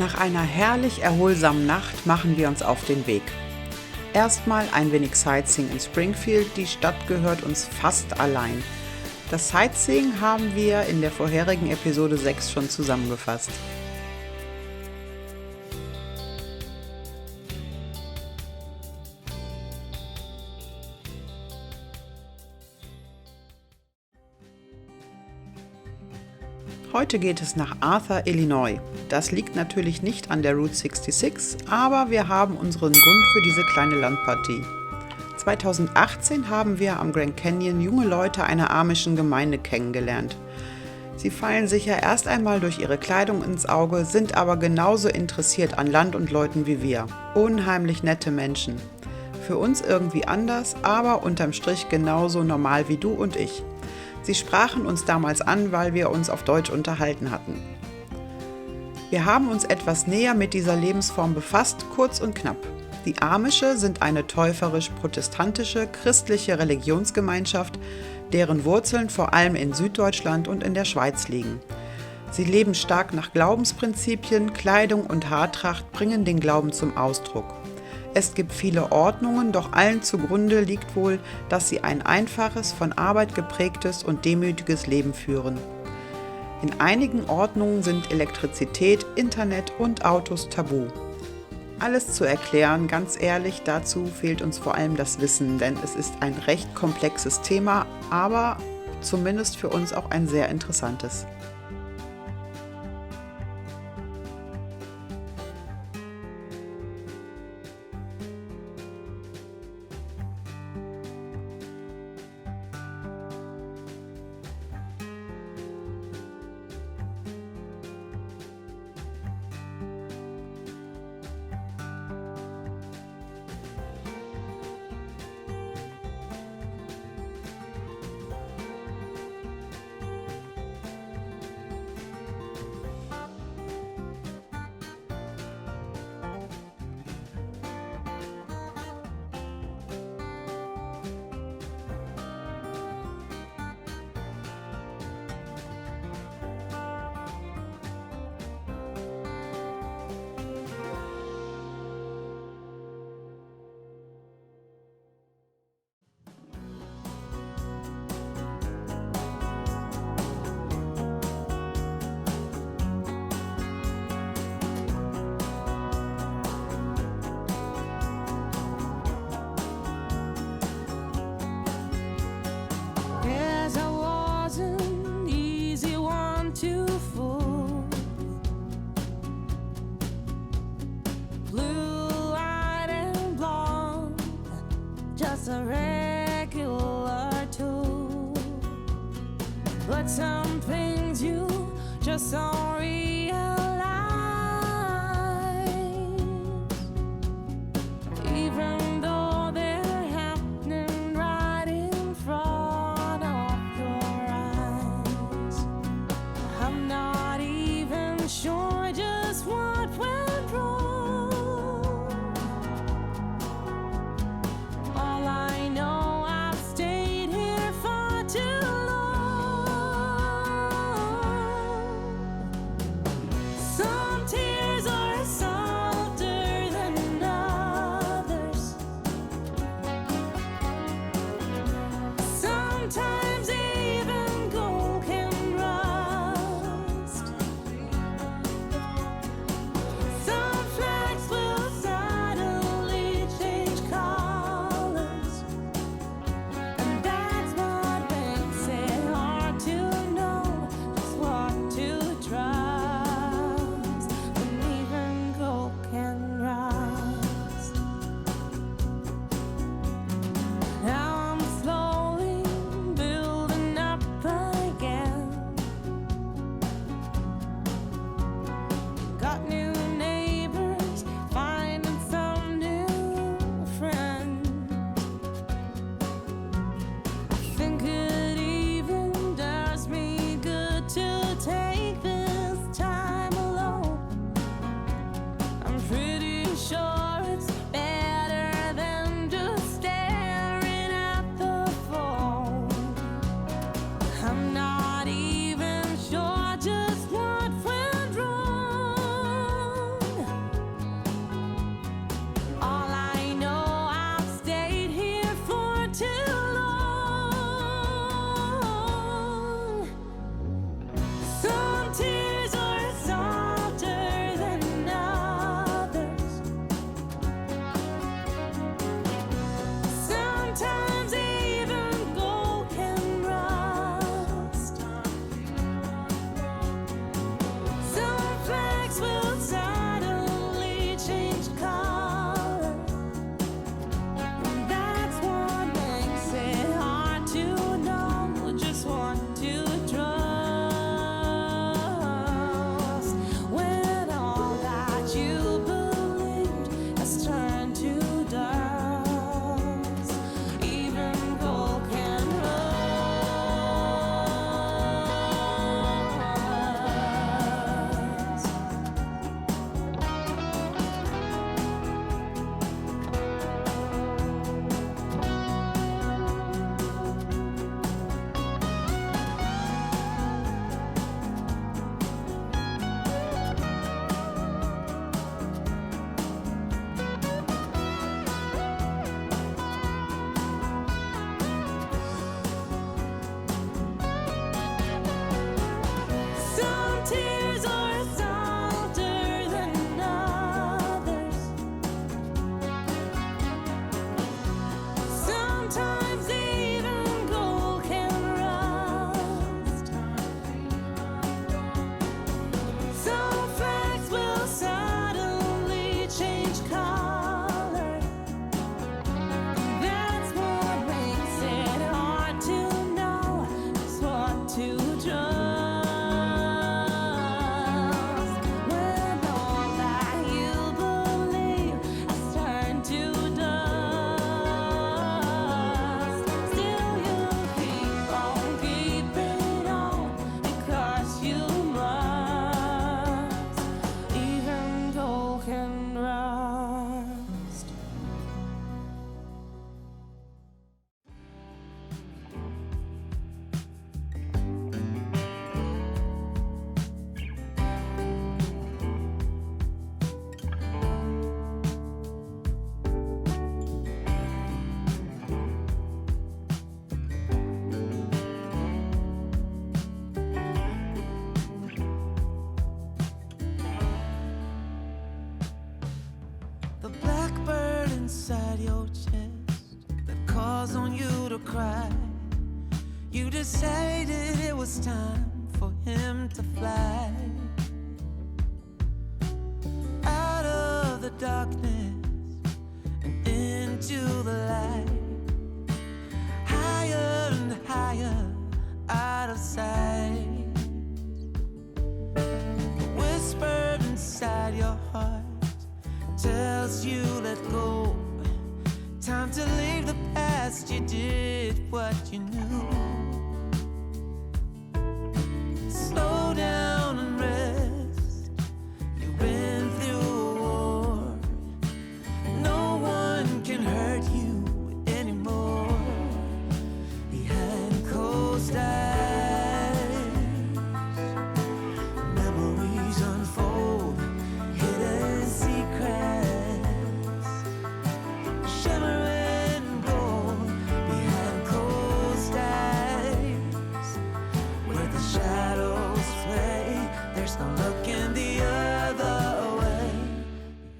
Nach einer herrlich erholsamen Nacht machen wir uns auf den Weg. Erstmal ein wenig Sightseeing in Springfield, die Stadt gehört uns fast allein. Das Sightseeing haben wir in der vorherigen Episode 6 schon zusammengefasst. Heute geht es nach Arthur, Illinois. Das liegt natürlich nicht an der Route 66, aber wir haben unseren Grund für diese kleine Landpartie. 2018 haben wir am Grand Canyon junge Leute einer amischen Gemeinde kennengelernt. Sie fallen sicher erst einmal durch ihre Kleidung ins Auge, sind aber genauso interessiert an Land und Leuten wie wir. Unheimlich nette Menschen. Für uns irgendwie anders, aber unterm Strich genauso normal wie du und ich. Sie sprachen uns damals an, weil wir uns auf Deutsch unterhalten hatten. Wir haben uns etwas näher mit dieser Lebensform befasst, kurz und knapp. Die Amische sind eine täuferisch-protestantische, christliche Religionsgemeinschaft, deren Wurzeln vor allem in Süddeutschland und in der Schweiz liegen. Sie leben stark nach Glaubensprinzipien, Kleidung und Haartracht bringen den Glauben zum Ausdruck. Es gibt viele Ordnungen, doch allen zugrunde liegt wohl, dass sie ein einfaches, von Arbeit geprägtes und demütiges Leben führen. In einigen Ordnungen sind Elektrizität, Internet und Autos tabu. Alles zu erklären, ganz ehrlich, dazu fehlt uns vor allem das Wissen, denn es ist ein recht komplexes Thema, aber zumindest für uns auch ein sehr interessantes. A regular tool, but some things you just don't realize. Even though they're happening right in front of your eyes, I'm not even sure just what went wrong. inside your chest that calls on you to cry. You decided it was time for him to fly out of the darkness and into the light, higher and higher out of sight. The whisper inside your heart tells you let go. Time to leave the past, you did what you knew. Slow down and rest, you've been through a war. No one can hurt you anymore. Behind closed eyes, memories unfold, hidden secrets, shimmering gold. Behind closed eyes, where the shadows play, there's no looking the other way.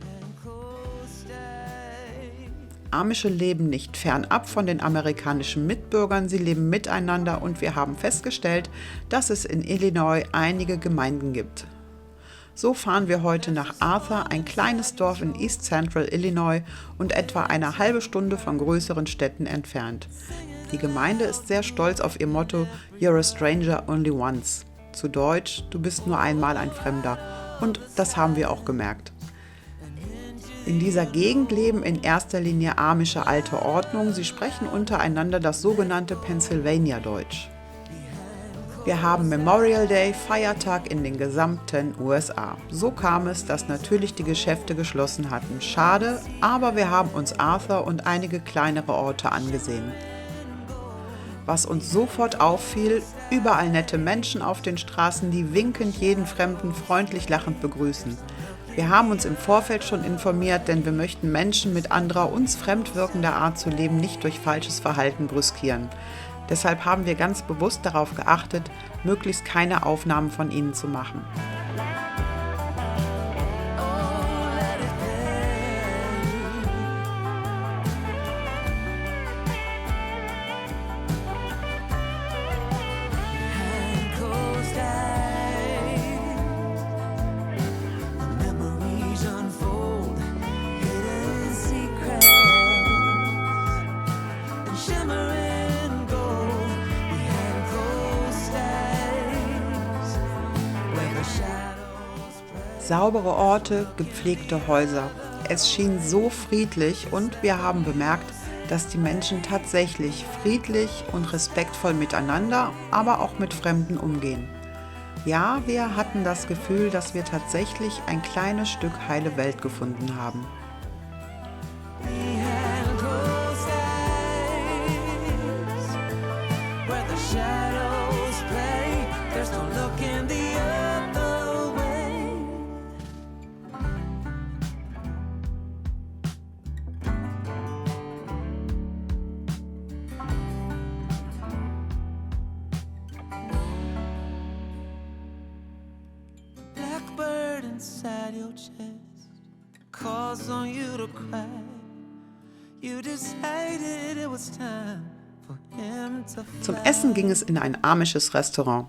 Behind closed eyes. Amische leben nicht fernab von den amerikanischen Mitbürgern, sie leben miteinander und wir haben festgestellt, dass es in Illinois einige Gemeinden gibt. So fahren wir heute nach Arthur, ein kleines Dorf in East Central Illinois und etwa eine halbe Stunde von größeren Städten entfernt. Die Gemeinde ist sehr stolz auf ihr Motto You're a stranger only once. Zu Deutsch, du bist nur einmal ein Fremder. Und das haben wir auch gemerkt. In dieser Gegend leben in erster Linie amische alte Ordnung. Sie sprechen untereinander das sogenannte Pennsylvania-Deutsch. Wir haben Memorial Day, Feiertag in den gesamten USA. So kam es, dass natürlich die Geschäfte geschlossen hatten. Schade, aber wir haben uns Arthur und einige kleinere Orte angesehen. Was uns sofort auffiel, überall nette Menschen auf den Straßen, die winkend jeden Fremden freundlich lachend begrüßen. Wir haben uns im Vorfeld schon informiert, denn wir möchten Menschen mit anderer, uns fremd wirkender Art zu leben nicht durch falsches Verhalten brüskieren. Deshalb haben wir ganz bewusst darauf geachtet, möglichst keine Aufnahmen von ihnen zu machen. Behind closed eyes, memories unfold, hidden secrets, and shimmering gold. Behind closed eyes, where the shadows play. Saubere Orte, gepflegte Häuser. Es schien so friedlich und wir haben bemerkt, dass die Menschen tatsächlich friedlich und respektvoll miteinander, aber auch mit Fremden umgehen. Ja, wir hatten das Gefühl, dass wir tatsächlich ein kleines Stück heile Welt gefunden haben. Behind closed eyes, where the shadows play, there's no looking the other way. Blackbird inside your chest calls on you to cry. You decided it was time for him to Zum fly. Essen ging es in ein amisches Restaurant.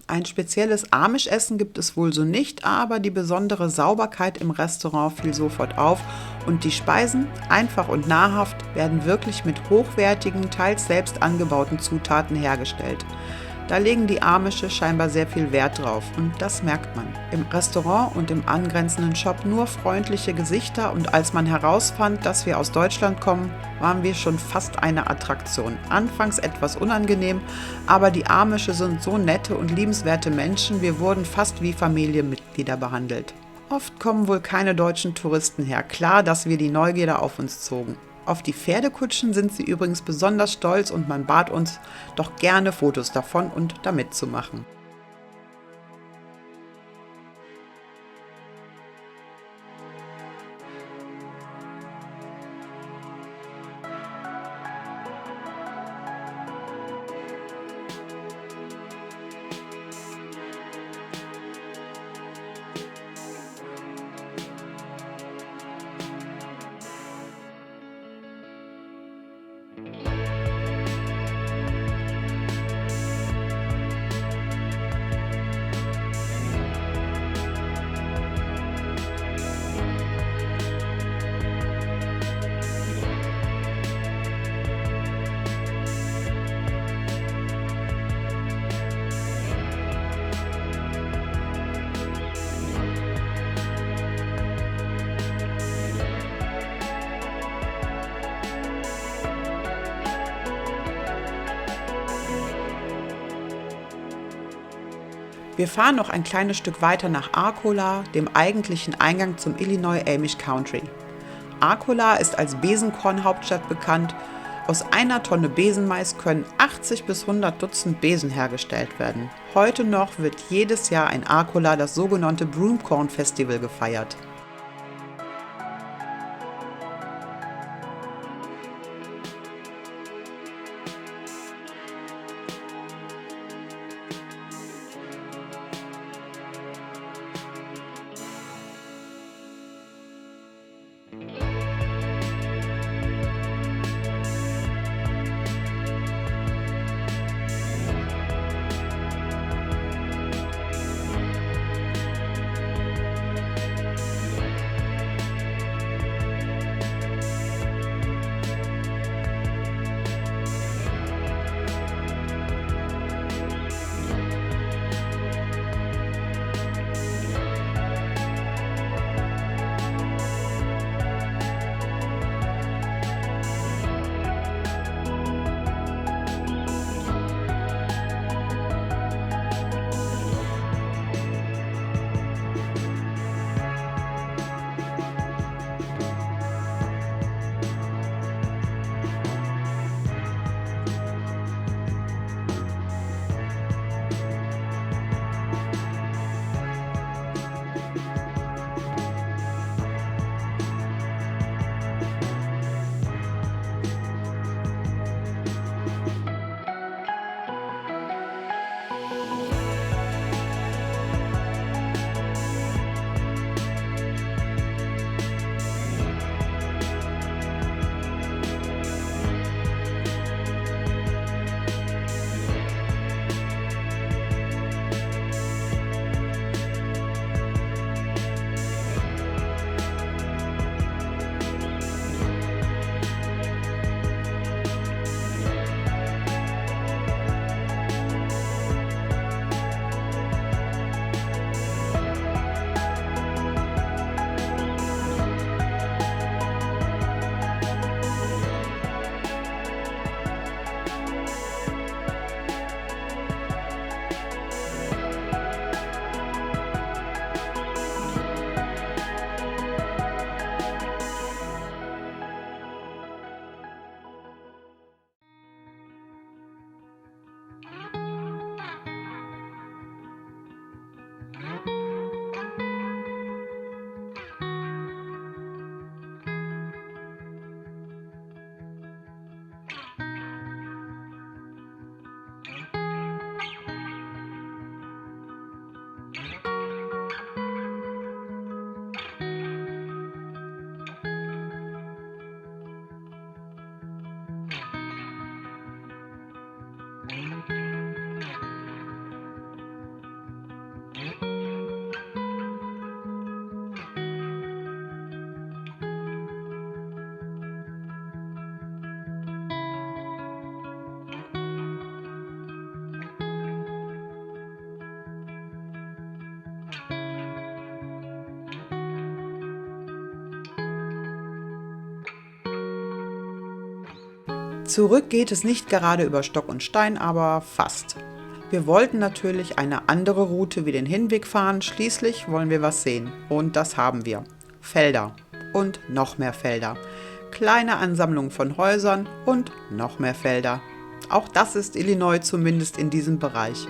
Ein spezielles Amish-Essen gibt es wohl so nicht, aber die besondere Sauberkeit im Restaurant fiel sofort auf und die Speisen, einfach und nahrhaft, werden wirklich mit hochwertigen, teils selbst angebauten Zutaten hergestellt. Da legen die Amische scheinbar sehr viel Wert drauf und das merkt man. Im Restaurant und im angrenzenden Shop nur freundliche Gesichter und als man herausfand, dass wir aus Deutschland kommen, waren wir schon fast eine Attraktion. Anfangs etwas unangenehm, aber die Amische sind so nette und liebenswerte Menschen, wir wurden fast wie Familienmitglieder behandelt. Oft kommen wohl keine deutschen Touristen her, klar, dass wir die Neugierde auf uns zogen. Auf die Pferdekutschen sind sie übrigens besonders stolz und man bat uns doch gerne Fotos davon und damit zu machen. Wir fahren noch ein kleines Stück weiter nach Arcola, dem eigentlichen Eingang zum Illinois Amish Country. Arcola ist als Besenkornhauptstadt bekannt. Aus einer Tonne Besenmais können 80 bis 100 Dutzend Besen hergestellt werden. Heute noch wird jedes Jahr in Arcola das sogenannte Broomcorn Festival gefeiert. Zurück geht es nicht gerade über Stock und Stein, aber fast. Wir wollten natürlich eine andere Route wie den Hinweg fahren, schließlich wollen wir was sehen. Und das haben wir. Felder und noch mehr Felder. Kleine Ansammlungen von Häusern und noch mehr Felder. Auch das ist Illinois, zumindest in diesem Bereich.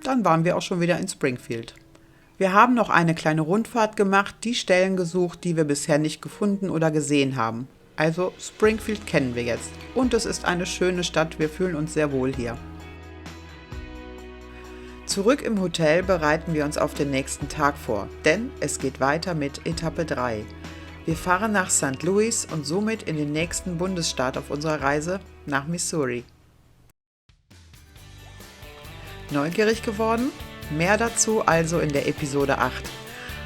dann waren wir auch schon wieder in Springfield. Wir haben noch eine kleine Rundfahrt gemacht, die Stellen gesucht, die wir bisher nicht gefunden oder gesehen haben. Also Springfield kennen wir jetzt und es ist eine schöne Stadt, wir fühlen uns sehr wohl hier. Zurück im Hotel bereiten wir uns auf den nächsten Tag vor, denn es geht weiter mit Etappe 3. Wir fahren nach St. Louis und somit in den nächsten Bundesstaat auf unserer Reise, nach Missouri. Neugierig geworden? Mehr dazu also in der Episode 8.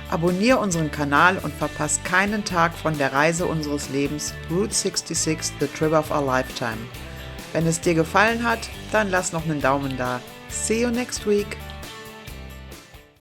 Abonniere unseren Kanal und verpasse keinen Tag von der Reise unseres Lebens Route 66, The Trip of a Lifetime. Wenn es dir gefallen hat, dann lass noch einen Daumen da. See you next week!